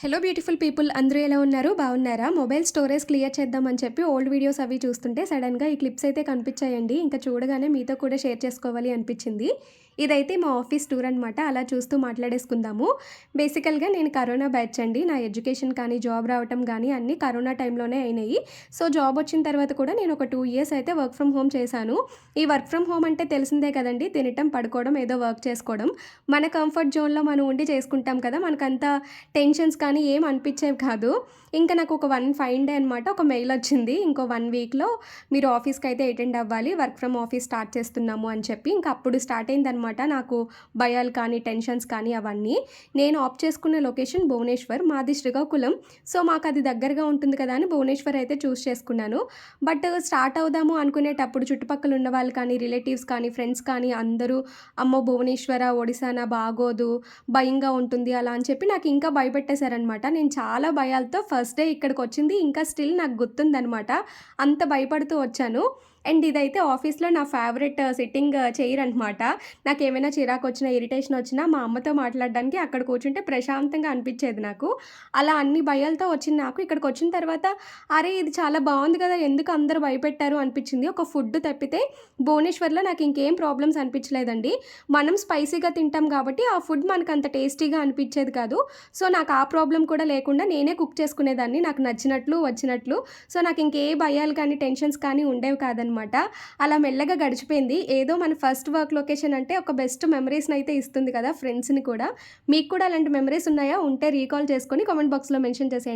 Hello beautiful people, అందరూ ఎలా ఉన్నారు? బాగున్నారా? మొబైల్ స్టోరేజ్ క్లియర్ చేద్దామని చెప్పి ఓల్డ్ వీడియోస్ అవి చూస్తుంటే సడన్‌గా ఈ క్లిప్స్ అయితే కనిపించాయండి. ఇంకా చూడగానే మీతో కూడా షేర్ చేసుకోవాలి అనిపించింది. ఇదైతే మా ఆఫీస్ టూర్ అనమాట. అలా చూస్తూ మాట్లాడేసుకుందాము. బేసికల్‌గా నేను కరోనా బ్యాచ్ అండి. నా ఎడ్యుకేషన్ కానీ, జాబ్ రావటం గానీ అన్నీ కరోనా టైంలోనే అయినాయి. సో, జాబ్ వచ్చిన తర్వాత కూడా నేను ఒక 2 ఇయర్స్ అయితే వర్క్ ఫ్రమ్ హోమ్ చేశాను. ఈ వర్క్ ఫ్రమ్ హోమ్ అంటే తెలిసిందే కదండీ! తినటం, పడుకోవడం, ఏదో వర్క్ చేసుకోవడం. మన కంఫర్ట్ జోన్‌లో మనం ఉండి చేసుకుంటాం కదా! మనకంత టెన్షన్స్ కానీ ఏం అనిపించేవి కాదు. ఇంకా నాకు ఒక ఫైన్ డే అనమాట ఒక మెయిల్ వచ్చింది. ఇంకో 1 వీక్‌లో మీరు ఆఫీస్‌కైతే అటెండ్ అవ్వాలి. వర్క్ ఫ్రమ్ ఆఫీస్ స్టార్ట్ చేస్తున్నాము అని చెప్పి. ఇంక అప్పుడు స్టార్ట్ అయిందనమాట నాకు భయాలు కానీ, టెన్షన్స్ కానీ అవన్నీ. నేను ఆప్ట్ చేసుకున్న లొకేషన్ భువనేశ్వర్. మాది శ్రీకాకుళం. సో, మాకది దగ్గరగా ఉంటుంది కదా అని భువనేశ్వర్ అయితే చూజ్ చేసుకున్నాను. బట్ స్టార్ట్ అవుదాము అనుకునేటప్పుడు చుట్టుపక్కల ఉన్నవాళ్ళు కానీ, రిలేటివ్స్ కానీ, ఫ్రెండ్స్ కానీ అందరూ అమ్మో! భువనేశ్వర, ఒడిశానా బాగోదు, భయంగా ఉంటుంది అలా అని చెప్పి నాకు ఇంకా భయపెట్టేశారనమాట. నేను చాలా భయాలతో ఫస్ట్ డే ఇక్కడికొచ్చింది ఇంకా స్టిల్ నాకు గుర్తుందనమాట. అంత భయపడుతూ వచ్చాను. అండ్ ఇదైతే ఆఫీస్‌లో నా ఫేవరెట్ సిట్టింగ్ చైర్ అనమాట. నాకేమైనా చిరాకొచ్చినా, ఇరిటేషన్ వచ్చినా మా అమ్మతో మాట్లాడడానికి అక్కడ కూర్చుంటే ప్రశాంతంగా అనిపిచ్చేది నాకు. అలా అన్ని భయాలతో వచ్చిన నాకు ఇక్కడికొచ్చిన తర్వాత అరే! ఇది చాలా బావుంది కదా! ఎందుకు అందరూ భయపెట్టారు అనిపిచ్చింది. ఒక ఫుడ్ తప్పితే భువనేశ్వర్‌లో నాకు ఇంకేం ప్రాబ్లమ్స్ అనిపిచ్చలేదండి. మనం స్పైసీగా తింటాం కాబట్టి ఆ ఫుడ్ మనకంత టేస్టీగా అనిపిచ్చేది కాదు. సో, నాకు ఆ ప్రాబ్లమ్ కూడా లేకుండా నేనే కుక్ చేసుకునేదాన్ని. నాకు నచ్చినట్లు, వచ్చినట్లు. సో, నాకింకే భయాలు కానీ, టెన్షన్స్ కానీ ఉండేవి కాదనమాట. అలా మెల్లగా గడిచిపోయింది. ఏదో మన ఫస్ట్ వర్క్ లొకేషన్ అంటే ఒక బెస్ట్ మెమరీస్‌నైతే ఇస్తుంది కదా! ఫ్రెండ్స్‌ని కూడా. మీకు కూడా అలాంటి మెమరీస్ ఉన్నాయా? ఉంటే రీకాల్ చేసుకొని కామెంట్ బాక్స్‌లో మెన్షన్ చేసేయండి.